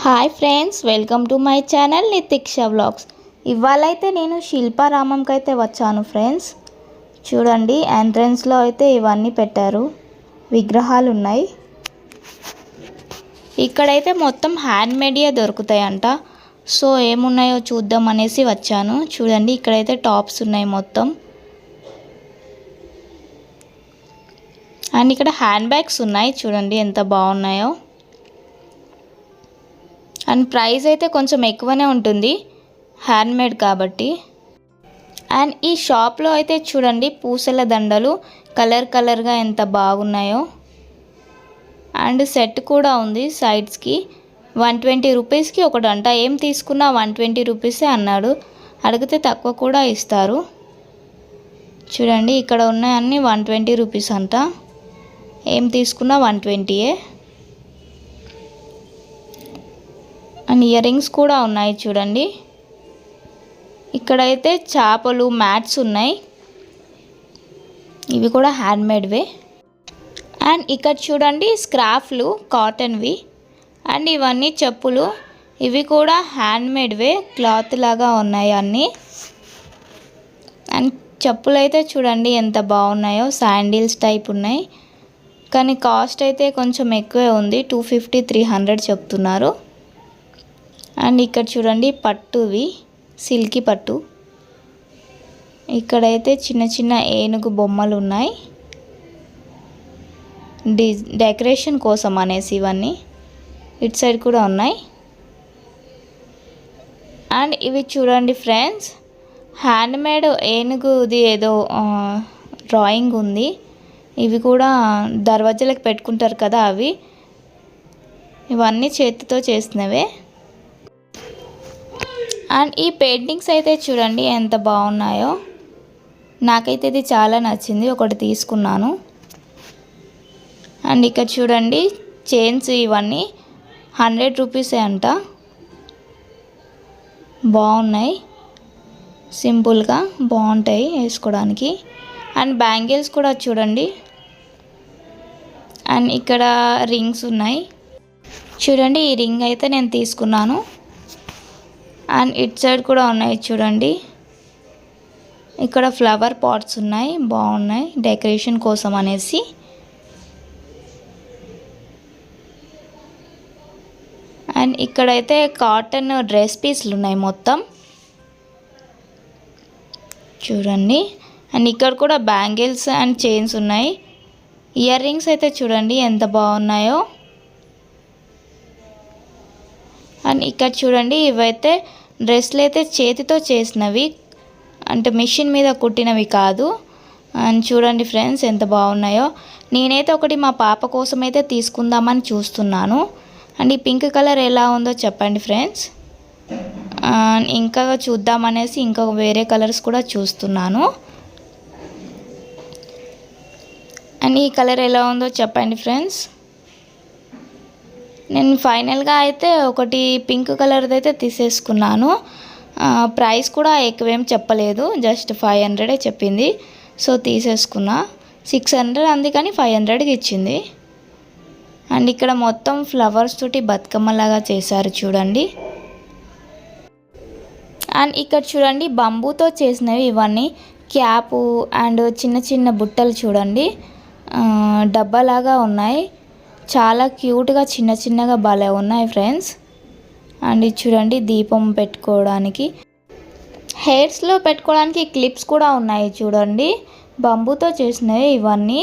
Hi friends, welcome to my channel Nitiksha vlogs. ఇవాళైతే నేను శిల్పారామంకి అయితే వచ్చాను ఫ్రెండ్స్. చూడండి, ఎంట్రన్స్లో అయితే ఇవన్నీ పెట్టారు, విగ్రహాలు ఉన్నాయి. ఇక్కడైతే మొత్తం హ్యాండ్ మేడ్యే దొరుకుతాయంట. సో ఏమున్నాయో చూద్దాం అనేసి వచ్చాను. చూడండి, ఇక్కడైతే టాప్స్ ఉన్నాయి మొత్తం. అండ్ ఇక్కడ హ్యాండ్ బ్యాగ్స్ ఉన్నాయి, చూడండి ఎంత బాగున్నాయో. అండ్ ప్రైస్ అయితే కొంచెం ఎక్కువనే ఉంటుంది, హ్యాండ్మేడ్ కాబట్టి. అండ్ ఈ షాప్లో అయితే చూడండి, పూసల దండలు కలర్ కలర్గా ఎంత బాగున్నాయో. అండ్ సెట్ కూడా ఉంది సైడ్స్కి. 120 రూపీస్కి ఒకటంట. ఏం తీసుకున్నా 120 రూపీసే అన్నాడు. అడిగితే తక్కువ కూడా ఇస్తారు. చూడండి, ఇక్కడ ఉన్నాయన్నీ 120 రూపీస్ అంట. ఏం తీసుకున్నా 120ఏ. అండ్ ఇయర్ రింగ్స్ కూడా ఉన్నాయి చూడండి. ఇక్కడైతే చేపలు మ్యాట్స్ ఉన్నాయి, ఇవి కూడా హ్యాండ్మేడ్వే. అండ్ ఇక్కడ చూడండి, స్క్రాఫ్లు కాటన్వి. అండ్ ఇవన్నీ చెప్పులు, ఇవి కూడా హ్యాండ్మేడ్వే, క్లాత్ లాగా ఉన్నాయి అన్నీ. అండ్ చెప్పులు అయితే చూడండి ఎంత బాగున్నాయో, శాండిల్స్ టైప్ ఉన్నాయి. కానీ కాస్ట్ అయితే కొంచెం ఎక్కువే ఉంది, 250-300 చెప్తున్నారు. అండ్ ఇక్కడ చూడండి, పట్టువి, సిల్కీ పట్టు. ఇక్కడైతే చిన్న చిన్న ఏనుగు బొమ్మలు ఉన్నాయి, డెకరేషన్ కోసం అనేసి ఇవన్నీ. ఇటు సైడ్ కూడా ఉన్నాయి. అండ్ ఇవి చూడండి ఫ్రెండ్స్, హ్యాండ్మేడ్ ఏనుగుది ఏదో డ్రాయింగ్ ఉంది. ఇవి కూడా దర్వాజాలకు పెట్టుకుంటారు కదా అవి. ఇవన్నీ చేతితో చేసినవే. అండ్ ఈ పెయింటింగ్స్ అయితే చూడండి ఎంత బాగున్నాయో. నాకైతే ఇది చాలా నచ్చింది, ఒకటి తీసుకున్నాను. అండ్ ఇక్కడ చూడండి, చైన్స్ ఇవన్నీ 100 రూపీసే అంట. బాగున్నాయి, సింపుల్గా బాగుంటాయి వేసుకోవడానికి. అండ్ బ్యాంగిల్స్ కూడా చూడండి. అండ్ ఇక్కడ రింగ్స్ ఉన్నాయి చూడండి. ఈ రింగ్ అయితే నేను తీసుకున్నాను. అండ్ ఇట్ సైడ్ కూడా ఉన్నాయి చూడండి. ఇక్కడ ఫ్లవర్ పాట్స్ ఉన్నాయి, బాగున్నాయి డెకరేషన్ కోసం అనేసి. అండ్ ఇక్కడైతే కాటన్ డ్రెస్ పీస్లు ఉన్నాయి మొత్తం చూడండి. అండ్ ఇక్కడ కూడా బ్యాంగిల్స్ అండ్ చైన్స్ ఉన్నాయి. ఇయర్ రింగ్స్ అయితే చూడండి ఎంత బాగున్నాయో. అండ్ ఇక్కడ చూడండి, ఇవైతే డ్రెస్లు అయితే చేతితో చేసినవి, అంటే మిషన్ మీద కుట్టినవి కాదు. అండ్ చూడండి ఫ్రెండ్స్ ఎంత బాగున్నాయో. నేనైతే ఒకటి మా పాప కోసం అయితే తీసుకుందామని చూస్తున్నాను. అండ్ ఈ పింక్ కలర్ ఎలా ఉందో చెప్పండి ఫ్రెండ్స్. ఇంకా చూద్దామనేసి ఇంకా వేరే కలర్స్ కూడా చూస్తున్నాను. అండ్ ఈ కలర్ ఎలా ఉందో చెప్పండి ఫ్రెండ్స్. నేను ఫైనల్గా అయితే ఒకటి పింక్ కలర్ది అయితే తీసేసుకున్నాను. ప్రైస్ కూడా ఎక్కువేం చెప్పలేదు, జస్ట్ 500 చెప్పింది. సో తీసేసుకున్నా. 600 అంది కానీ 500కి ఇచ్చింది. అండ్ ఇక్కడ మొత్తం ఫ్లవర్స్ తోటి బతుకమ్మలాగా చేశారు చూడండి. అండ్ ఇక్కడ చూడండి, బంబూతో చేసినవి ఇవన్నీ. క్యాపు అండ్ చిన్న చిన్న బుట్టలు చూడండి, డబ్బాలాగా ఉన్నాయి. చాలా క్యూట్గా చిన్న చిన్నగా భలే ఉన్నాయి ఫ్రెండ్స్. అండ్ ఇది చూడండి, దీపం పెట్టుకోవడానికి, హెయిర్స్లో పెట్టుకోవడానికి క్లిప్స్ కూడా ఉన్నాయి చూడండి, బంబూతో చేసినవి ఇవన్నీ.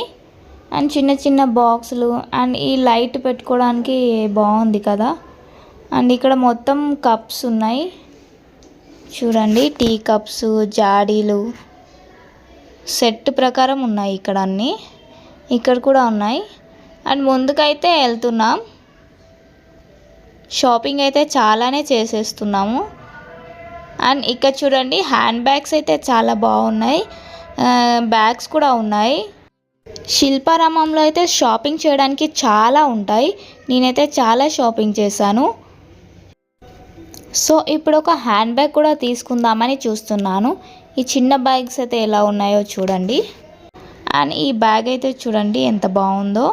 అండ్ చిన్న చిన్న బాక్సులు. అండ్ ఈ లైట్ పెట్టుకోవడానికి బాగుంది కదా. అండ్ ఇక్కడ మొత్తం కప్స్ ఉన్నాయి చూడండి, టీ కప్స్, జాడీలు సెట్ ప్రకారం ఉన్నాయి ఇక్కడ అన్నీ. ఇక్కడ కూడా ఉన్నాయి. అండ్ ముందుకైతే వెళ్తున్నాం. షాపింగ్ అయితే చాలానే చేసేస్తున్నాము. అండ్ ఇక్కడ చూడండి, హ్యాండ్ బ్యాగ్స్ అయితే చాలా బాగున్నాయి, బ్యాగ్స్ కూడా ఉన్నాయి. శిల్పారామంలో అయితే షాపింగ్ చేయడానికి చాలా ఉంటాయి. నేనైతే చాలా షాపింగ్ చేశాను. సో ఇప్పుడు ఒక హ్యాండ్ బ్యాగ్ కూడా తీసుకుందామని చూస్తున్నాను. ఈ చిన్న బ్యాగ్స్ అయితే ఎలా ఉన్నాయో చూడండి. అండ్ ఈ బ్యాగ్ అయితే చూడండి ఎంత బాగుందో.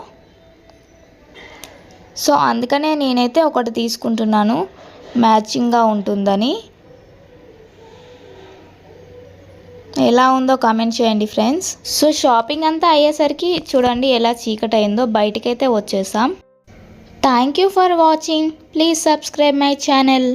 సో అందుకనే నేనైతే ఒకటి తీసుకుంటున్నాను, మ్యాచింగ్గా ఉంటుందని. ఎలా ఉందో కామెంట్ చేయండి ఫ్రెండ్స్. సో షాపింగ్ అంతా అయ్యేసరికి చూడండి ఎలా చీకటి అయిందో, బయటికైతే వచ్చేసాం. Thank you for watching. Please subscribe my channel.